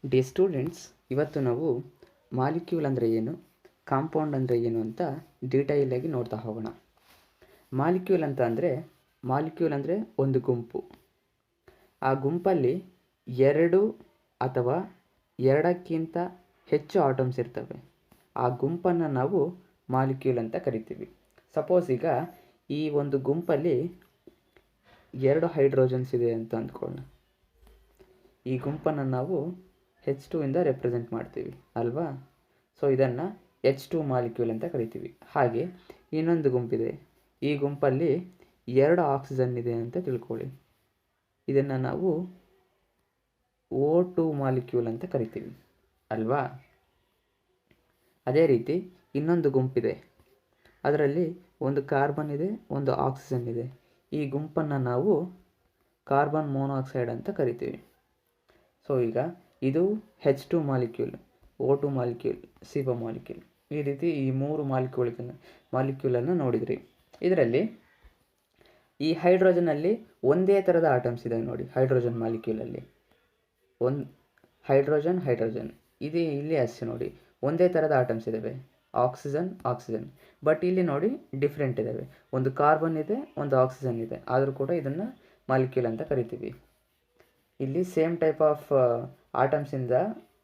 D students, ಇವತ್ತು ನಾವು molecule ಅಂದರೆ ಏನು, ಕಾಂಪೌಂಡ್ ಅಂದರೆ ಏನು ಅಂತ ಡೀಟೈಲಾಗಿ ನೋಡ್ತಾ ಹೋಗೋಣ. ಮಾಲಿಕ್ಯೂಲ್ ಅಂದರೆ ಒಂದು ಗುಂಪು. ಆ ಗುಂಪಲ್ಲಿ ಎರಡು ಅಥವಾ ಎರಡಕ್ಕಿಂತ ಹೆಚ್ಚು ಆಟಮ್ಸ್ ಇರ್ತವೆ. ಆ ಗುಂಪನ್ನು ನಾವು ಮಾಲಿಕ್ಯೂಲ್ ಅಂತ ಕರಿತೀವಿ. ಸಪೋಸ್ ಈಗ ಈ ಒಂದು ಗುಂಪಲ್ಲಿ 2 ಹೈಡ್ರೋಜನ್ಸ್ ಇದೆ ಅಂತ ಅಂದ್ಕೊಳ್ಳೋಣ. ಈ ಗುಂಪನ್ನು ನಾವು H2 ಇಂದ ರೆಪ್ರೆಸೆಂಟ್ ಮಾಡ್ತೀವಿ ಅಲ್ವಾ. ಸೊ ಇದನ್ನು H2 ಮಾಲಿಕ್ಯೂಲ್ ಅಂತ ಕರಿತೀವಿ. ಹಾಗೆ ಇನ್ನೊಂದು ಗುಂಪಿದೆ, ಈ ಗುಂಪಲ್ಲಿ 2 ಆಕ್ಸಿಜನ್ ಇದೆ ಅಂತ ತಿಳ್ಕೊಳ್ಳಿ. ಇದನ್ನು ನಾವು O2 ಮಾಲಿಕ್ಯೂಲ್ ಅಂತ ಕರಿತೀವಿ ಅಲ್ವಾ. ಅದೇ ರೀತಿ ಇನ್ನೊಂದು ಗುಂಪಿದೆ, ಅದರಲ್ಲಿ ಒಂದು ಕಾರ್ಬನ್ ಇದೆ, ಒಂದು ಆಕ್ಸಿಜನ್ ಇದೆ. ಈ ಗುಂಪನ್ನು ನಾವು ಕಾರ್ಬನ್ ಮೊನಾಕ್ಸೈಡ್ ಅಂತ ಕರಿತೀವಿ. ಸೊ ಈಗ ಇದು H2 molecule, O2 molecule, CO molecule. ಈ ರೀತಿ ಈ 3 ಮಾಲಿಕ್ಯೂಲನ್ನು ನೋಡಿದ್ರಿ. ಇದರಲ್ಲಿ ಈ ಹೈಡ್ರೋಜನಲ್ಲಿ ಒಂದೇ ಥರದ ಆಟಮ್ಸ್ ಇದೆ ನೋಡಿ. ಹೈಡ್ರೋಜನ್ ಮಾಲಿಕ್ಯೂಲಲ್ಲಿ ಒಂದು ಹೈಡ್ರೋಜನ್ ಇದು ಇಲ್ಲಿ ಅಷ್ಟೇ ನೋಡಿ, ಒಂದೇ ಥರದ ಆಟಮ್ಸ್ ಇದ್ದಾವೆ, ಆಕ್ಸಿಜನ್. ಬಟ್ ಇಲ್ಲಿ ನೋಡಿ ಡಿಫ್ರೆಂಟ್ ಇದ್ದಾವೆ. ಒಂದು ಕಾರ್ಬನ್ ಇದೆ, ಒಂದು ಆಕ್ಸಿಜನ್ ಇದೆ, ಆದರೂ ಕೂಡ ಇದನ್ನು ಮಾಲಿಕ್ಯೂಲ್ ಅಂತ ಕರಿತೀವಿ. ಇಲ್ಲಿ ಸೇಮ್ ಟೈಪ್ ಆಫ್ ಆಟಮ್ಸಿಂದ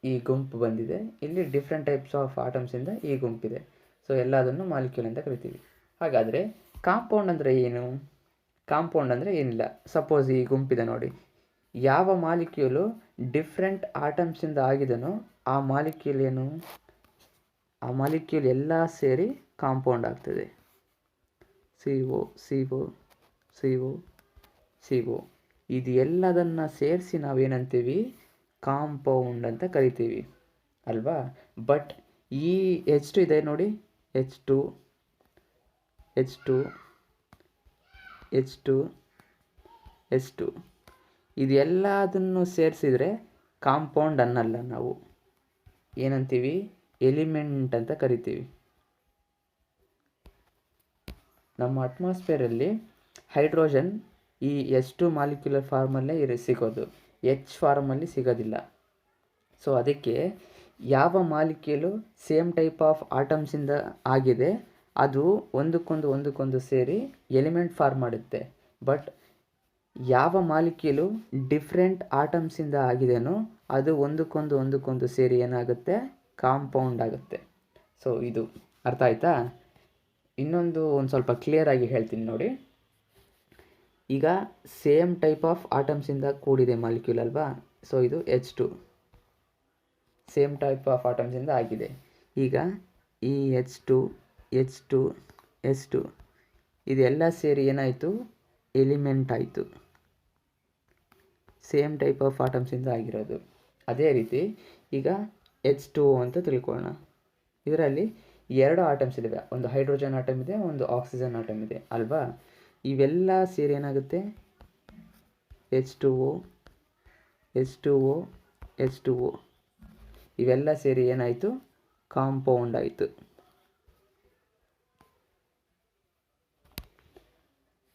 ಈ ಗುಂಪು ಬಂದಿದೆ, ಇಲ್ಲಿ ಡಿಫ್ರೆಂಟ್ ಟೈಪ್ಸ್ ಆಫ್ ಆಟಮ್ಸಿಂದ ಈ ಗುಂಪಿದೆ. ಸೊ ಎಲ್ಲದನ್ನು ಮಾಲಿಕ್ಯೂಲ್ ಅಂತ ಕರಿತೀವಿ. ಹಾಗಾದರೆ ಕಾಂಪೌಂಡ್ ಅಂದರೆ ಏನು? ಕಾಂಪೌಂಡ್ ಅಂದರೆ ಏನಿಲ್ಲ. ಸಪೋಸ್ ಈ ಗುಂಪಿದೆ ನೋಡಿ, ಯಾವ ಮಾಲಿಕ್ಯೂಲು ಡಿಫ್ರೆಂಟ್ ಆಟಮ್ಸಿಂದ ಆಗಿದನೋ ಆ ಮಾಲಿಕ್ಯೂಲ್ ಏನು? ಆ ಮಾಲಿಕ್ಯೂಲ್ ಎಲ್ಲ ಸೇರಿ ಕಾಂಪೌಂಡ್ ಆಗ್ತದೆ. CO ಇದು ಎಲ್ಲದನ್ನು ಸೇರಿಸಿ ನಾವೇನಂತೀವಿ? ಕಾಂಪೌಂಡ್ ಅಂತ ಕರಿತೀವಿ ಅಲ್ವಾ. ಬಟ್ ಈ H2 ಇದೆ ನೋಡಿ, H2 ಇದು ಎಲ್ಲದನ್ನು ಸೇರಿಸಿದರೆ ಕಾಂಪೌಂಡ್ ಅನ್ನಲ್ಲ, ನಾವು ಏನಂತೀವಿ? ಎಲಿಮೆಂಟ್ ಅಂತ ಕರಿತೀವಿ. ನಮ್ಮ ಅಟ್ಮಾಸ್ಫಿಯರಲ್ಲಿ ಹೈಡ್ರೋಜನ್ ಈ H2 ಮಾಲಿಕ್ಯುಲರ್ ಫಾರ್ಮಲ್ಲೇ ಸಿಗೋದು, H ಫಾರ್ಮಲ್ಲಿ ಸಿಗೋದಿಲ್ಲ. ಸೊ ಅದಕ್ಕೆ ಯಾವ ಮಾಲಿಕ್ಯೂಲು ಸೇಮ್ ಟೈಪ್ ಆಫ್ ಆಟಮ್ಸಿಂದ ಆಗಿದೆ ಅದು ಒಂದಕ್ಕೊಂದು ಸೇರಿ ಎಲಿಮೆಂಟ್ ಫಾರ್ಮ್ ಮಾಡುತ್ತೆ. ಬಟ್ ಯಾವ ಮಾಲಿಕ್ಯೂಲು ಡಿಫ್ರೆಂಟ್ ಆಟಮ್ಸಿಂದ ಆಗಿದೆನೋ ಅದು ಒಂದಕ್ಕೊಂದು ಸೇರಿ ಏನಾಗುತ್ತೆ? ಕಾಂಪೌಂಡ್ ಆಗುತ್ತೆ. ಸೊ ಇದು ಅರ್ಥ ಆಯ್ತಾ? ಒಂದು ಸ್ವಲ್ಪ ಕ್ಲಿಯರ್ ಆಗಿ ಹೇಳ್ತೀನಿ ನೋಡಿ. ಈಗ ಸೇಮ್ ಟೈಪ್ ಆಫ್ ಆಟಮ್ಸಿಂದ ಕೂಡಿದೆ ಮಾಲಿಕ್ಯೂಲ್ ಅಲ್ವಾ. ಸೊ ಇದು H2 ಸೇಮ್ ಟೈಪ್ ಆಫ್ ಆಟಮ್ಸಿಂದ ಆಗಿದೆ. ಈಗ ಈ H2 ಇದೆಲ್ಲ ಸೇರಿ ಏನಾಯಿತು? ಎಲಿಮೆಂಟ್ ಆಯಿತು, ಸೇಮ್ ಟೈಪ್ ಆಫ್ ಆಟಮ್ಸಿಂದ ಆಗಿರೋದು. ಅದೇ ರೀತಿ ಈಗ H2O ಅಂತ ತಿಳ್ಕೊಳ್ಳೋಣ. ಇದರಲ್ಲಿ 2 ಆಟಮ್ಸ್ ಇದ್ದಾವೆ, ಒಂದು ಹೈಡ್ರೋಜನ್ ಆಟಮ್ ಇದೆ, ಒಂದು ಆಕ್ಸಿಜನ್ ಆಟಮ್ ಇದೆ ಅಲ್ವಾ. ಇವೆಲ್ಲ ಸೇರಿ ಏನಾಗುತ್ತೆ? H2O ಇವೆಲ್ಲ ಸೇರಿ ಏನಾಯಿತು? ಕಾಂಪೌಂಡ್ ಆಯಿತು.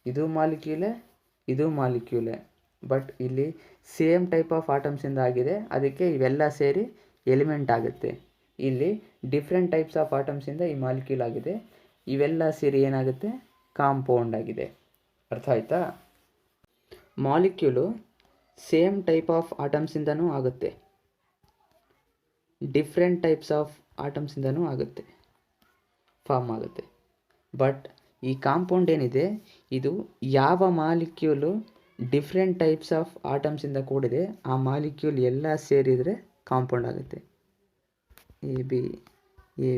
ಇದು ಮಾಲಿಕ್ಯೂಲೇ ಬಟ್ ಇಲ್ಲಿ ಸೇಮ್ ಟೈಪ್ ಆಫ್ ಆಟಮ್ಸಿಂದ ಆಗಿದೆ, ಅದಕ್ಕೆ ಇವೆಲ್ಲ ಸೇರಿ ಎಲಿಮೆಂಟ್ ಆಗುತ್ತೆ. ಇಲ್ಲಿ ಡಿಫ್ರೆಂಟ್ ಟೈಪ್ಸ್ ಆಫ್ ಆಟಮ್ಸಿಂದ ಈ ಮಾಲಿಕ್ಯೂಲ್ ಆಗಿದೆ, ಇವೆಲ್ಲ ಸೇರಿ ಏನಾಗುತ್ತೆ? ಕಾಂಪೌಂಡ್ ಆಗಿದೆ. ಅರ್ಥ ಆಯ್ತಾ? ಮಾಲಿಕ್ಯೂಲು ಸೇಮ್ ಟೈಪ್ ಆಫ್ ಆಟಮ್ಸಿಂದನೂ ಆಗುತ್ತೆ, ಡಿಫ್ರೆಂಟ್ ಟೈಪ್ಸ್ ಆಫ್ ಆಟಮ್ಸಿಂದನೂ ಆಗುತ್ತೆ, ಫಾರ್ಮ್ ಆಗುತ್ತೆ. ಬಟ್ ಈ ಕಾಂಪೌಂಡ್ ಏನಿದೆ ಇದು ಯಾವ ಮಾಲಿಕ್ಯೂಲು ಡಿಫ್ರೆಂಟ್ ಟೈಪ್ಸ್ ಆಫ್ ಆಟಮ್ಸಿಂದ ಕೂಡಿದೆ ಆ ಮಾಲಿಕ್ಯೂಲ್ ಎಲ್ಲ ಸೇರಿದರೆ ಕಾಂಪೌಂಡ್ ಆಗುತ್ತೆ. ಎ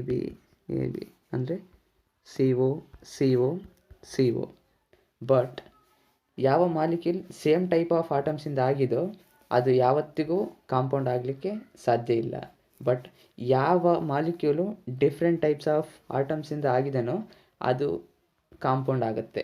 ಬಿ ಅಂದರೆ CO. ಬಟ್ ಯಾವ ಮಾಲಿಕ್ಯೂಲ್ ಸೇಮ್ ಟೈಪ್ ಆಫ್ ಆಟಮ್ಸಿಂದ ಆಗಿದೋ ಅದು ಯಾವತ್ತಿಗೂ ಕಾಂಪೌಂಡ್ ಆಗಲಿಕ್ಕೆ ಸಾಧ್ಯ ಇಲ್ಲ. ಬಟ್ ಯಾವ ಮಾಲಿಕ್ಯೂಲು ಡಿಫ್ರೆಂಟ್ ಟೈಪ್ಸ್ ಆಫ್ ಆಟಮ್ಸಿಂದ ಆಗಿದೆನೋ ಅದು ಕಾಂಪೌಂಡ್ ಆಗುತ್ತೆ.